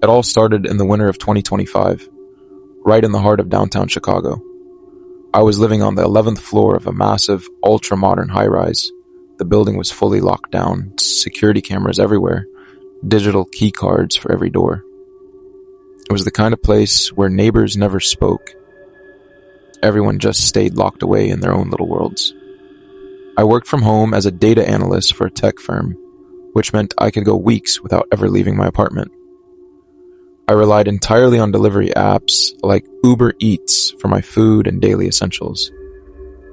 It all started in the winter of 2025, right in the heart of downtown Chicago. I was living on the 11th floor of a massive, ultra-modern high-rise. The building was fully locked down, security cameras everywhere, digital key cards for every door. It was the kind of place where neighbors never spoke. Everyone just stayed locked away in their own little worlds. I worked from home as a data analyst for a tech firm, which meant I could go weeks without ever leaving my apartment. I relied entirely on delivery apps like Uber Eats for my food and daily essentials.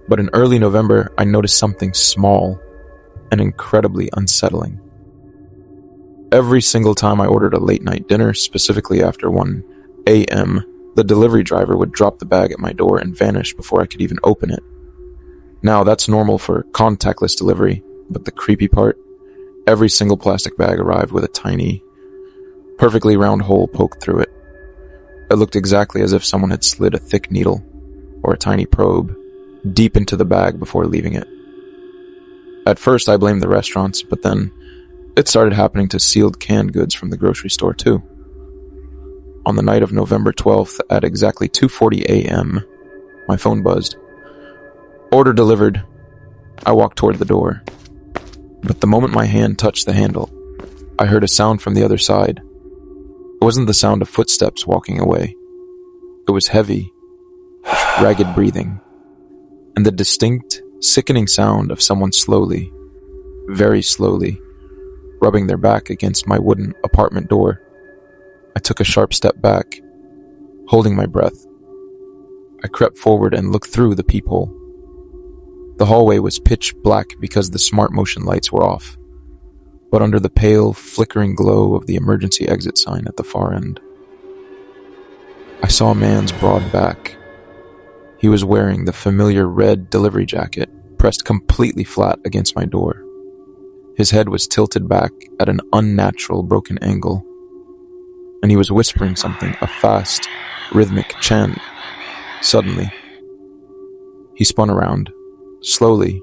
But in early November, I noticed something small and incredibly unsettling. Every single time I ordered a late-night dinner, specifically after 1 a.m., the delivery driver would drop the bag at my door and vanish before I could even open it. Now, that's normal for contactless delivery, but the creepy part, every single plastic bag arrived with a tiny, perfectly round hole poked through it. It looked exactly as if someone had slid a thick needle, or a tiny probe, deep into the bag before leaving it. At first I blamed the restaurants, but then it started happening to sealed canned goods from the grocery store too. On the night of November 12th at exactly 2:40 a.m., my phone buzzed. Order delivered. I walked toward the door. But the moment my hand touched the handle, I heard a sound from the other side. It wasn't the sound of footsteps walking away. It was heavy, ragged breathing, and the distinct, sickening sound of someone slowly, very slowly, rubbing their back against my wooden apartment door. I took a sharp step back, holding my breath. I crept forward and looked through the peephole. The hallway was pitch black because the smart motion lights were off, but under the pale, flickering glow of the emergency exit sign at the far end, I saw a man's broad back. He was wearing the familiar red delivery jacket, pressed completely flat against my door. His head was tilted back at an unnatural broken angle, and he was whispering something, a fast, rhythmic chant. Suddenly, he spun around, slowly.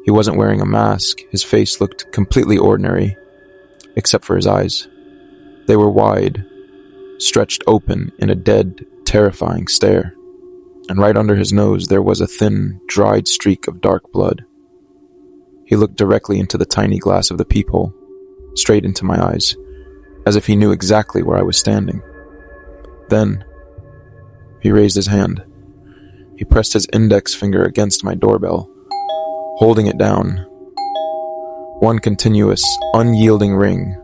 He wasn't wearing a mask. His face looked completely ordinary, except for his eyes. They were wide, stretched open in a dead, terrifying stare. And right under his nose there was a thin, dried streak of dark blood. He looked directly into the tiny glass of the peephole, straight into my eyes, as if he knew exactly where I was standing. Then, he raised his hand. He pressed his index finger against my doorbell, holding it down. One continuous, unyielding ring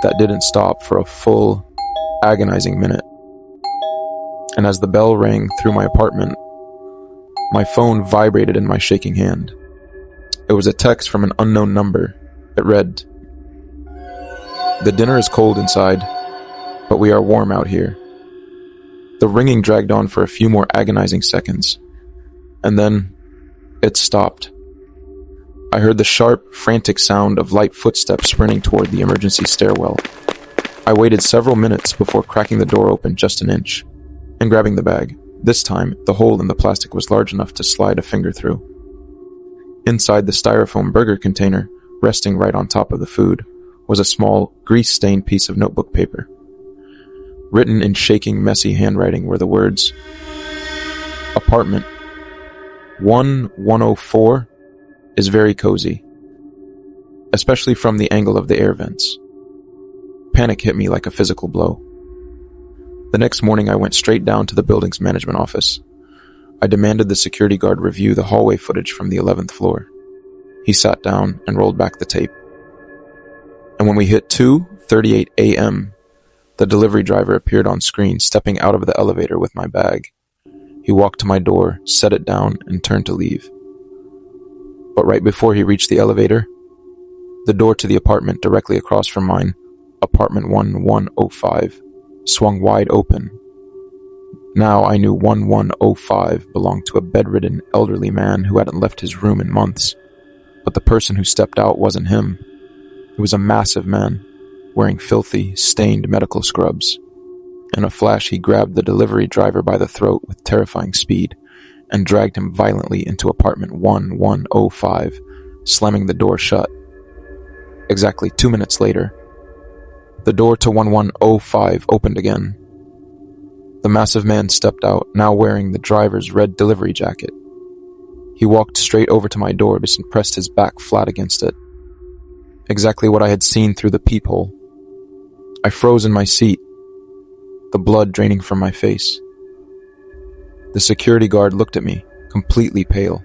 that didn't stop for a full, agonizing minute. And as the bell rang through my apartment, my phone vibrated in my shaking hand. It was a text from an unknown number. It read, "The dinner is cold inside, but we are warm out here." The ringing dragged on for a few more agonizing seconds, and then it stopped. I heard the sharp, frantic sound of light footsteps sprinting toward the emergency stairwell. I waited several minutes before cracking the door open just an inch and grabbing the bag. This time, the hole in the plastic was large enough to slide a finger through. Inside the styrofoam burger container, resting right on top of the food, was a small, grease-stained piece of notebook paper. Written in shaking, messy handwriting were the words, "Apartment 1104 is very cozy, especially from the angle of the air vents." Panic hit me like a physical blow. The next morning I went straight down to the building's management office. I demanded the security guard review the hallway footage from the 11th floor. He sat down and rolled back the tape. And when we hit 2:38 a.m., the delivery driver appeared on screen, stepping out of the elevator with my bag. He walked to my door, set it down, and turned to leave. But right before he reached the elevator, the door to the apartment directly across from mine, apartment 1105, swung wide open. Now I knew 1105 belonged to a bedridden elderly man who hadn't left his room in months. But the person who stepped out wasn't him. He was a massive man, wearing filthy, stained medical scrubs. In a flash, he grabbed the delivery driver by the throat with terrifying speed and dragged him violently into apartment 1105, slamming the door shut. Exactly 2 minutes later, The door to 1105 opened again. The massive man stepped out, now wearing the driver's red delivery jacket. He walked straight over to my door and pressed his back flat against it. Exactly what I had seen through the peephole. I froze in my seat, the blood draining from my face. The security guard looked at me, completely pale.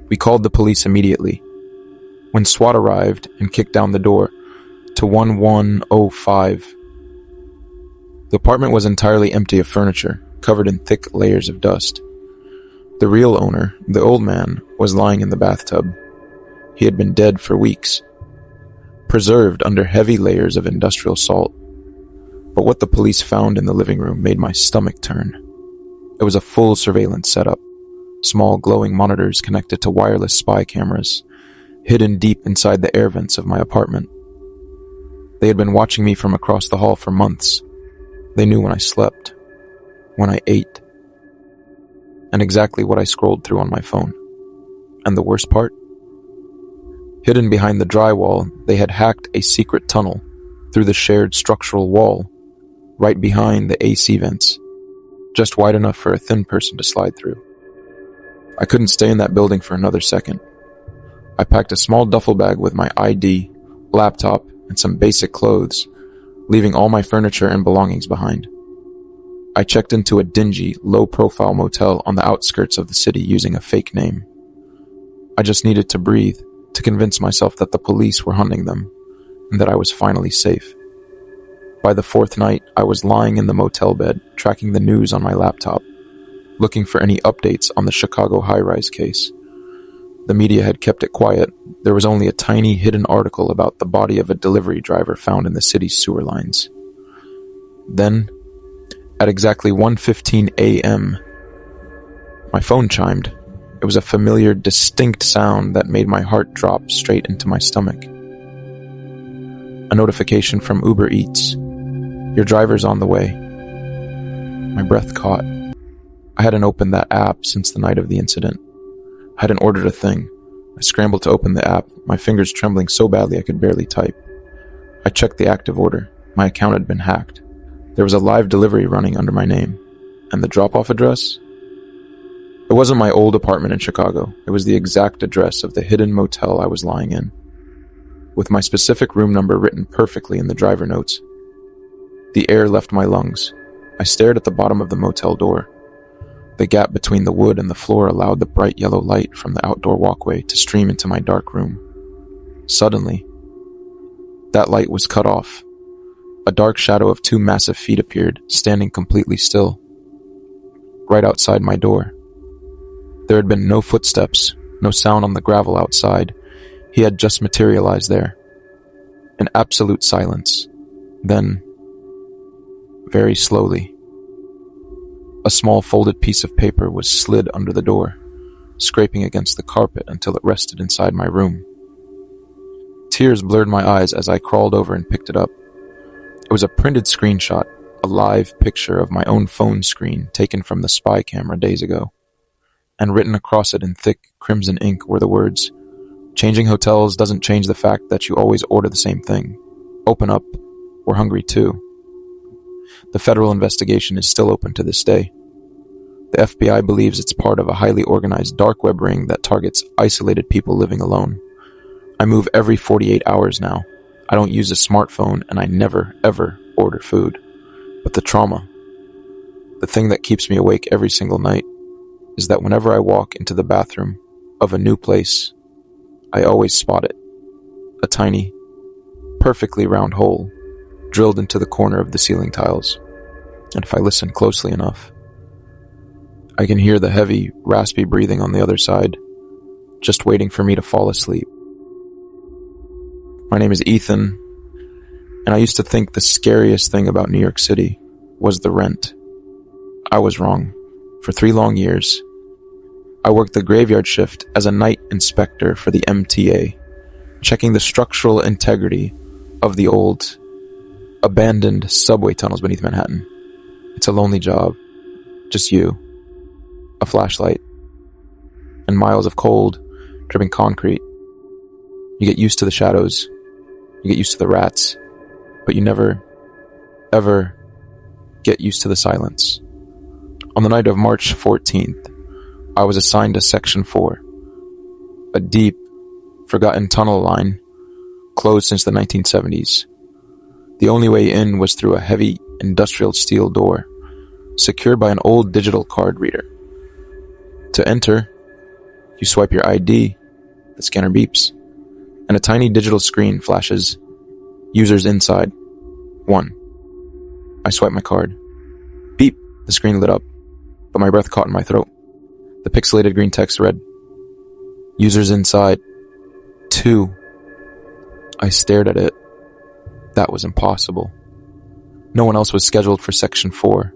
We called the police immediately. When SWAT arrived and kicked down the door to 1105, the apartment was entirely empty of furniture, covered in thick layers of dust. The real owner, the old man, was lying in the bathtub. He had been dead for weeks, preserved under heavy layers of industrial salt. But what the police found in the living room made my stomach turn. It was a full surveillance setup, small glowing monitors connected to wireless spy cameras, hidden deep inside the air vents of my apartment. They had been watching me from across the hall for months. They knew when I slept, when I ate, and exactly what I scrolled through on my phone. And the worst part? Hidden behind the drywall, they had hacked a secret tunnel through the shared structural wall, right behind the AC vents, just wide enough for a thin person to slide through. I couldn't stay in that building for another second. I packed a small duffel bag with my ID, laptop, and some basic clothes, leaving all my furniture and belongings behind. I checked into a dingy, low-profile motel on the outskirts of the city using a fake name. I just needed to breathe, to convince myself that the police were hunting them, and that I was finally safe. By the fourth night, I was lying in the motel bed, tracking the news on my laptop, looking for any updates on the Chicago high-rise case. The media had kept it quiet. There was only a tiny hidden article about the body of a delivery driver found in the city's sewer lines. Then, at exactly 1:15 a.m., my phone chimed. It was a familiar, distinct sound that made my heart drop straight into my stomach. A notification from Uber Eats. Your driver's on the way. My breath caught. I hadn't opened that app since the night of the incident. I hadn't ordered a thing. I scrambled to open the app, my fingers trembling so badly I could barely type. I checked the active order. My account had been hacked. There was a live delivery running under my name. And the drop-off address? It wasn't my old apartment in Chicago. It was the exact address of the hidden motel I was lying in, with my specific room number written perfectly in the driver notes. The air left my lungs. I stared at the bottom of the motel door. The gap between the wood and the floor allowed the bright yellow light from the outdoor walkway to stream into my dark room. Suddenly, that light was cut off. A dark shadow of 2 massive feet appeared, standing completely still, right outside my door. There had been no footsteps, no sound on the gravel outside. He had just materialized there. In absolute silence. Then, very slowly, a small folded piece of paper was slid under the door, scraping against the carpet until it rested inside my room. Tears blurred my eyes as I crawled over and picked it up. It was a printed screenshot, a live picture of my own phone screen taken from the spy camera days ago. And written across it in thick crimson ink were the words, "Changing hotels doesn't change the fact that you always order the same thing. Open up. We're hungry too." The federal investigation is still open to this day. The FBI believes it's part of a highly organized dark web ring that targets isolated people living alone. I move every 48 hours now. I don't use a smartphone, and I never, ever order food. But the trauma, the thing that keeps me awake every single night, is that whenever I walk into the bathroom of a new place, I always spot it. A tiny, perfectly round hole drilled into the corner of the ceiling tiles. And if I listen closely enough, I can hear the heavy, raspy breathing on the other side, just waiting for me to fall asleep. My name is Ethan, and I used to think the scariest thing about New York City was the rent. I was wrong. For 3 long years, I worked the graveyard shift as a night inspector for the MTA, checking the structural integrity of the old, abandoned subway tunnels beneath Manhattan. It's a lonely job. Just you, a flashlight, and miles of cold, dripping concrete. You get used to the shadows. You get used to the rats. but you never, ever get used to the silence. On the night of March 14th, I was assigned to Section 4, a deep, forgotten tunnel line closed since the 1970s. The only way in was through a heavy industrial steel door, secured by an old digital card reader. To enter, you swipe your ID, the scanner beeps, and a tiny digital screen flashes, "Users inside. 1. I swipe my card. Beep, the screen lit up, but my breath caught in my throat. The pixelated green text read, "Users inside. 2. I stared at it. That was impossible. No one else was scheduled for Section 4.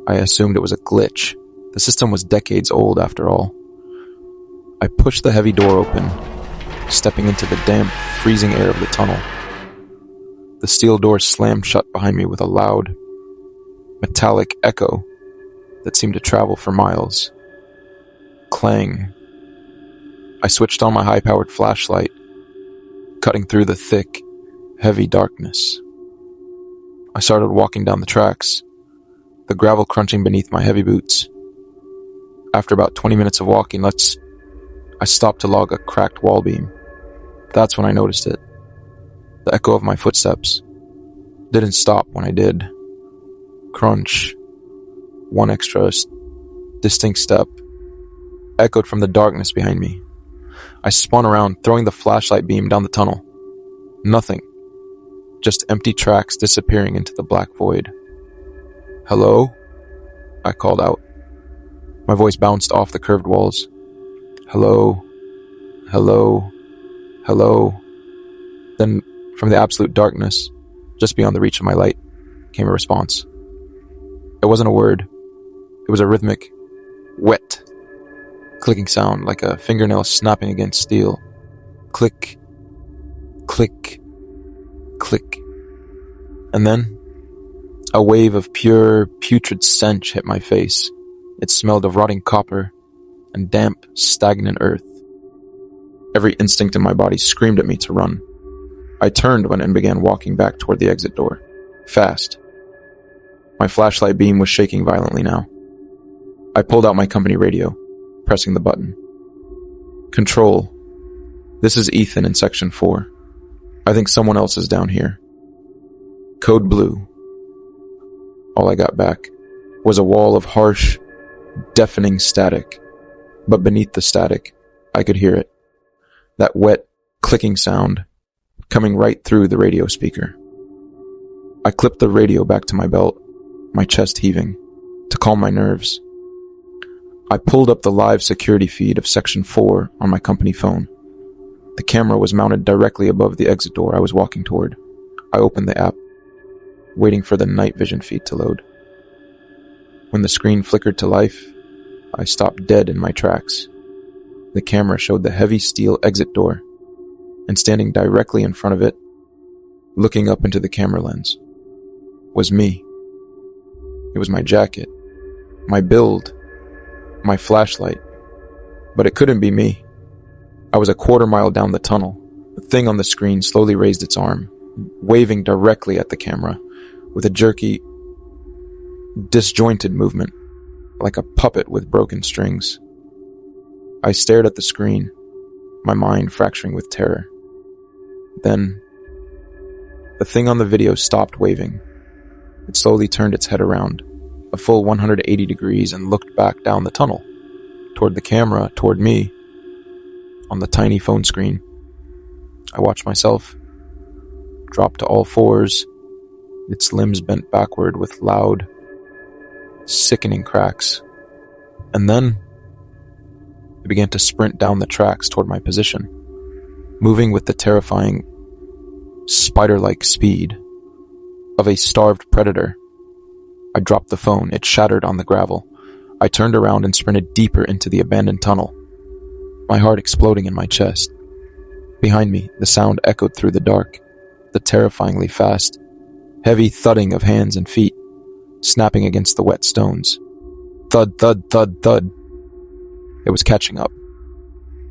I assumed it was a glitch. The system was decades old, after all. I pushed the heavy door open, stepping into the damp, freezing air of the tunnel. The steel door slammed shut behind me with a loud, metallic echo that seemed to travel for miles. Clang. I switched on my high-powered flashlight, cutting through the thick, heavy darkness. I started walking down the tracks, the gravel crunching beneath my heavy boots. After about 20 minutes of walking, I stopped to log a cracked wall beam. That's when I noticed it. The echo of my footsteps didn't stop when I did. Crunch. One extra distinct step echoed from the darkness behind me. I spun around, throwing the flashlight beam down the tunnel. Nothing. Just empty tracks disappearing into the black void. "Hello?" I called out. My voice bounced off the curved walls. "Hello? Hello? Hello?" Then, from the absolute darkness, just beyond the reach of my light, came a response. It wasn't a word. It was a rhythmic, wet, clicking sound like a fingernail snapping against steel. Click, click, click. And then, a wave of pure, putrid stench hit my face. It smelled of rotting copper and damp, stagnant earth. Every instinct in my body screamed at me to run. I turned and began walking back toward the exit door. Fast. My flashlight beam was shaking violently now. I pulled out my company radio, pressing the button. "Control. This is Ethan in Section 4. I think someone else is down here. Code blue." All I got back was a wall of harsh, deafening static. But beneath the static, I could hear it. That wet, clicking sound coming right through the radio speaker. I clipped the radio back to my belt, my chest heaving, to calm my nerves. I pulled up the live security feed of Section 4 on my company phone. The camera was mounted directly above the exit door I was walking toward. I opened the app, waiting for the night vision feed to load. When the screen flickered to life, I stopped dead in my tracks. The camera showed the heavy steel exit door, and standing directly in front of it, looking up into the camera lens, was me. It was my jacket, my build, my flashlight, but it couldn't be me. I was a quarter mile down the tunnel. The thing on the screen slowly raised its arm, waving directly at the camera, with a jerky, disjointed movement, like a puppet with broken strings. I stared at the screen, my mind fracturing with terror. Then, the thing on the video stopped waving. It slowly turned its head around, a full 180 degrees, and looked back down the tunnel, toward the camera, toward me, on the tiny phone screen. I watched myself drop to all fours, its limbs bent backward with loud, sickening cracks. And then, it began to sprint down the tracks toward my position, moving with the terrifying, spider-like speed of a starved predator. I dropped the phone. It shattered on the gravel. I turned around and sprinted deeper into the abandoned tunnel, my heart exploding in my chest. Behind me, the sound echoed through the dark, the terrifyingly fast, heavy thudding of hands and feet, snapping against the wet stones. Thud, thud, thud, thud. It was catching up.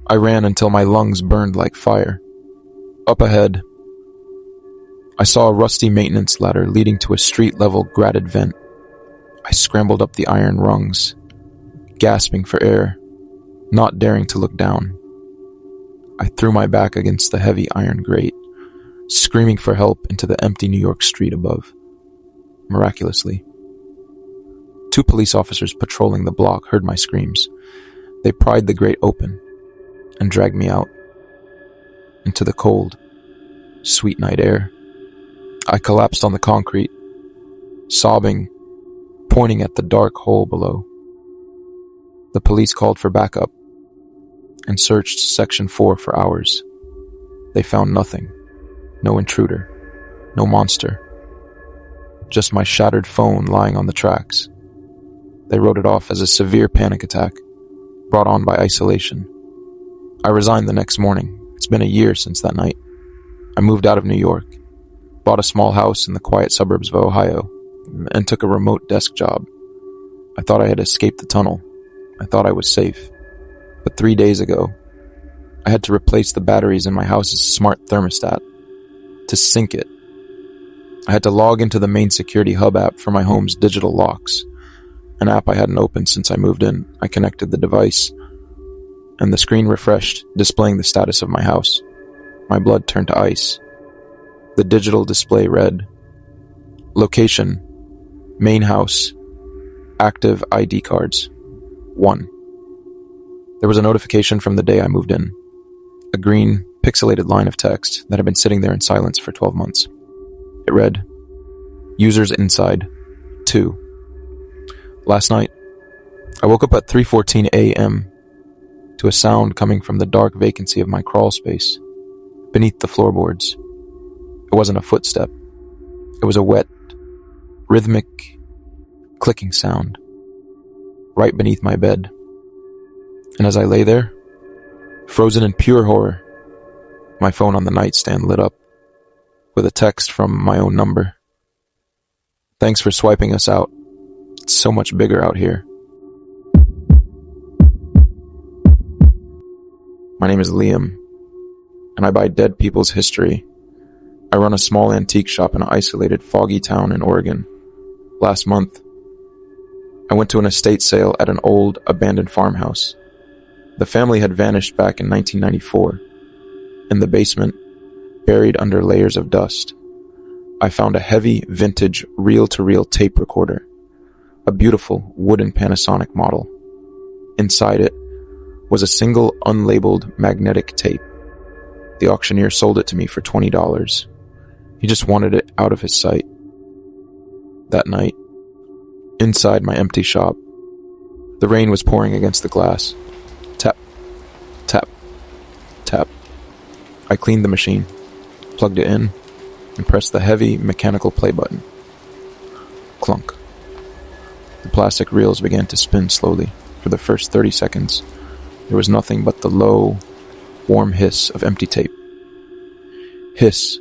I ran until my lungs burned like fire. Up ahead, I saw a rusty maintenance ladder leading to a street-level grated vent. I scrambled up the iron rungs, gasping for air, not daring to look down. I threw my back against the heavy iron grate, screaming for help into the empty New York street above. Miraculously, 2 police officers patrolling the block heard my screams. They pried the grate open and dragged me out into the cold, sweet night air. I collapsed on the concrete, sobbing, pointing at the dark hole below. The police called for backup and searched Section 4 for hours. They found nothing. No intruder. No monster. Just my shattered phone lying on the tracks. They wrote it off as a severe panic attack, brought on by isolation. I resigned the next morning. It's been a year since that night. I moved out of New York, bought a small house in the quiet suburbs of Ohio, and took a remote desk job. I thought I had escaped the tunnel. I thought I was safe. But 3 days ago, I had to replace the batteries in my house's smart thermostat. To sync it, I had to log into the main security hub app for my home's digital locks, an app I hadn't opened since I moved in. I connected the device, and the screen refreshed, displaying the status of my house. My blood turned to ice. The digital display read, location, main house, active ID cards, 1. There was a notification from the day I moved in, a green, pixelated line of text that had been sitting there in silence for 12 months. It read, users inside, 2. Last night, I woke up at 3:14 a.m. to a sound coming from the dark vacancy of my crawl space, beneath the floorboards. It wasn't a footstep. It was a wet, rhythmic, clicking sound, right beneath my bed. And as I lay there, frozen in pure horror, my phone on the nightstand lit up with a text from my own number. Thanks for swiping us out. It's so much bigger out here. My name is Liam, and I buy dead people's history. I run a small antique shop in an isolated, foggy town in Oregon. Last month, I went to an estate sale at an old, abandoned farmhouse. The family had vanished back in 1994. In the basement, buried under layers of dust, I found a heavy, vintage, reel-to-reel tape recorder, a beautiful wooden Panasonic model. Inside it was a single unlabeled magnetic tape. The auctioneer sold it to me for $20. He just wanted it out of his sight. That night, inside my empty shop, the rain was pouring against the glass. Tap, tap, tap. I cleaned the machine, plugged it in, and pressed the heavy mechanical play button. Clunk. The plastic reels began to spin slowly. For the first 30 seconds, there was nothing but the low, warm hiss of empty tape. Hiss.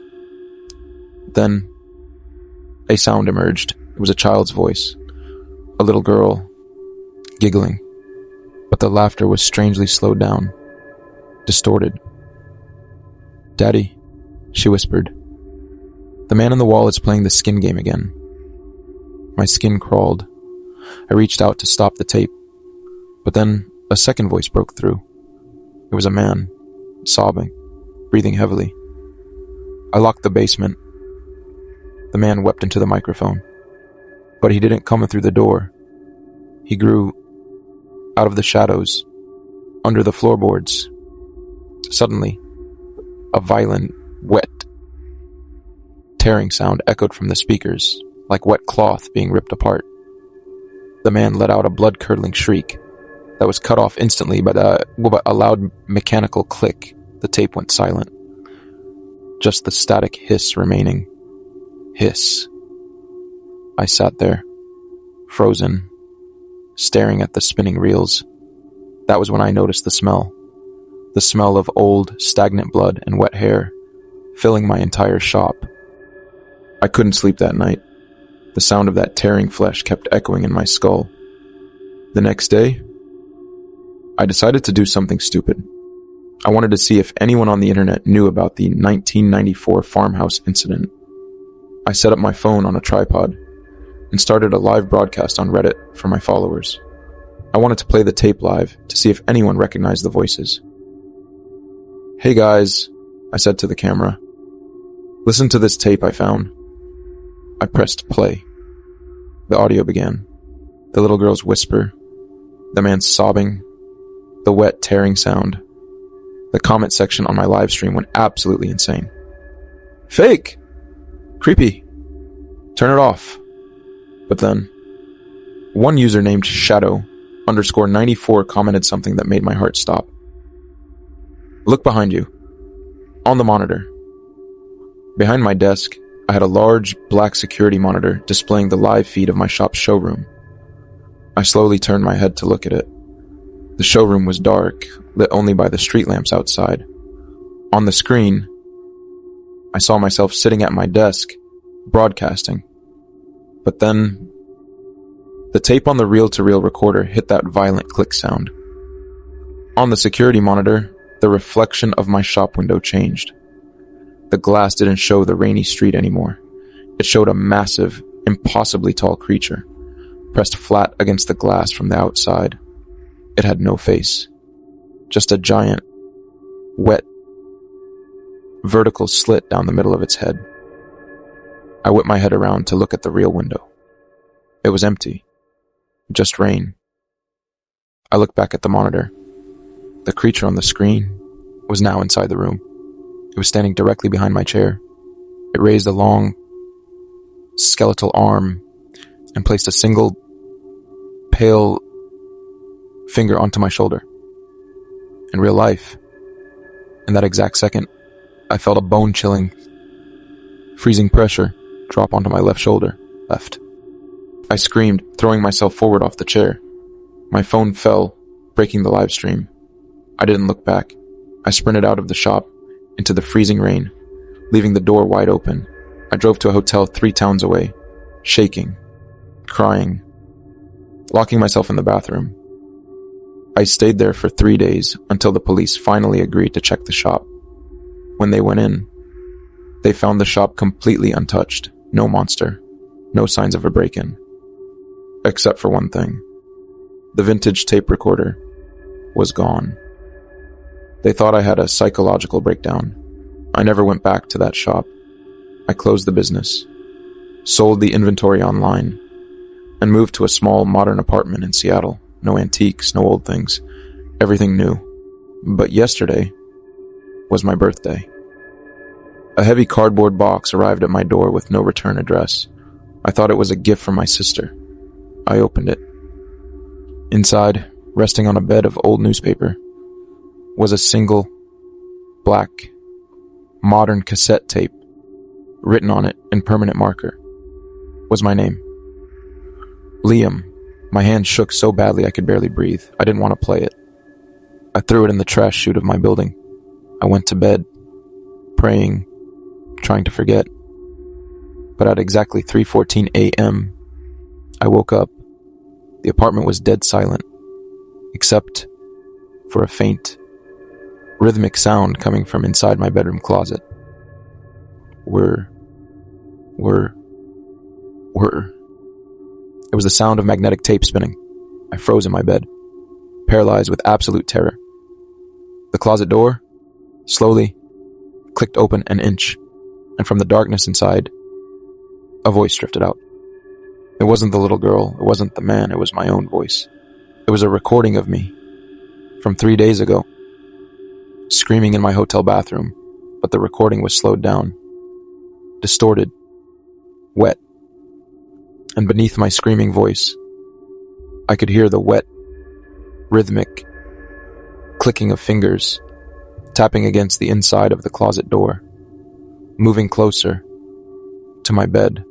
Then, a sound emerged. It was a child's voice. A little girl, giggling. But the laughter was strangely slowed down, distorted. "Daddy," she whispered. "The man on the wall is playing the skin game again." My skin crawled. I reached out to stop the tape, but then a second voice broke through. It was a man, sobbing, breathing heavily. I locked the basement. The man wept into the microphone, but he didn't come through the door. He grew out of the shadows, under the floorboards. Suddenly, a violent, wet, tearing sound echoed from the speakers, like wet cloth being ripped apart. The man let out a blood-curdling shriek that was cut off instantly by a loud mechanical click. The tape went silent. Just the static hiss remaining. Hiss. I sat there, frozen, staring at the spinning reels. That was when I noticed the smell. The smell of old, stagnant blood and wet hair, filling my entire shop. I couldn't sleep that night. The sound of that tearing flesh kept echoing in my skull. The next day, I decided to do something stupid. I wanted to see if anyone on the internet knew about the 1994 farmhouse incident. I set up my phone on a tripod and started a live broadcast on Reddit for my followers. I wanted to play the tape live to see if anyone recognized the voices. "Hey guys," I said to the camera. "Listen to this tape I found." I pressed play. The audio began. The little girl's whisper, the man sobbing, the wet tearing sound. The comment section on my live stream went absolutely insane. "Fake! Creepy! Turn it off." But then, one user named Shadow_94 commented something that made my heart stop. "Look behind you. On the monitor." Behind my desk, I had a large black security monitor displaying the live feed of my shop's showroom. I slowly turned my head to look at it. The showroom was dark, lit only by the street lamps outside. On the screen, I saw myself sitting at my desk, broadcasting. But then, the tape on the reel-to-reel recorder hit that violent click sound. On the security monitor, the reflection of my shop window changed. The glass didn't show the rainy street anymore. It showed a massive, impossibly tall creature, pressed flat against the glass from the outside. It had no face, just a giant, wet, vertical slit down the middle of its head. I whipped my head around to look at the real window. It was empty, just rain. I looked back at the monitor. The creature on the screen was now inside the room. It was standing directly behind my chair. It raised a long, skeletal arm and placed a single, pale finger onto my shoulder. In real life, in that exact second, I felt a bone-chilling, freezing pressure drop onto my left shoulder. Left. I screamed, throwing myself forward off the chair. My phone fell, breaking the live stream. I didn't look back. I sprinted out of the shop, into the freezing rain, leaving the door wide open. I drove to a hotel 3 towns away, shaking, crying, locking myself in the bathroom. I stayed there for 3 days until the police finally agreed to check the shop. When they went in, they found the shop completely untouched. No monster, no signs of a break-in. Except for one thing. The vintage tape recorder was gone. They thought I had a psychological breakdown. I never went back to that shop. I closed the business, sold the inventory online, and moved to a small modern apartment in Seattle. No antiques, no old things. Everything new. But yesterday was my birthday. A heavy cardboard box arrived at my door with no return address. I thought it was a gift from my sister. I opened it. Inside, resting on a bed of old newspaper, was a single, black, modern cassette tape. Written on it in permanent marker was my name. Liam. My hand shook so badly I could barely breathe. I didn't want to play it. I threw it in the trash chute of my building. I went to bed, praying, trying to forget. But at exactly 3:14 a.m., I woke up. The apartment was dead silent, except for a faint, rhythmic sound coming from inside my bedroom closet. Whir. It was the sound of magnetic tape spinning. I froze in my bed, paralyzed with absolute terror. The closet door, slowly, clicked open an inch, and from the darkness inside, a voice drifted out. It wasn't the little girl, it wasn't the man, it was my own voice. It was a recording of me, from 3 days ago, screaming in my hotel bathroom, but the recording was slowed down, distorted, wet, and beneath my screaming voice, I could hear the wet, rhythmic clicking of fingers tapping against the inside of the closet door, moving closer to my bed.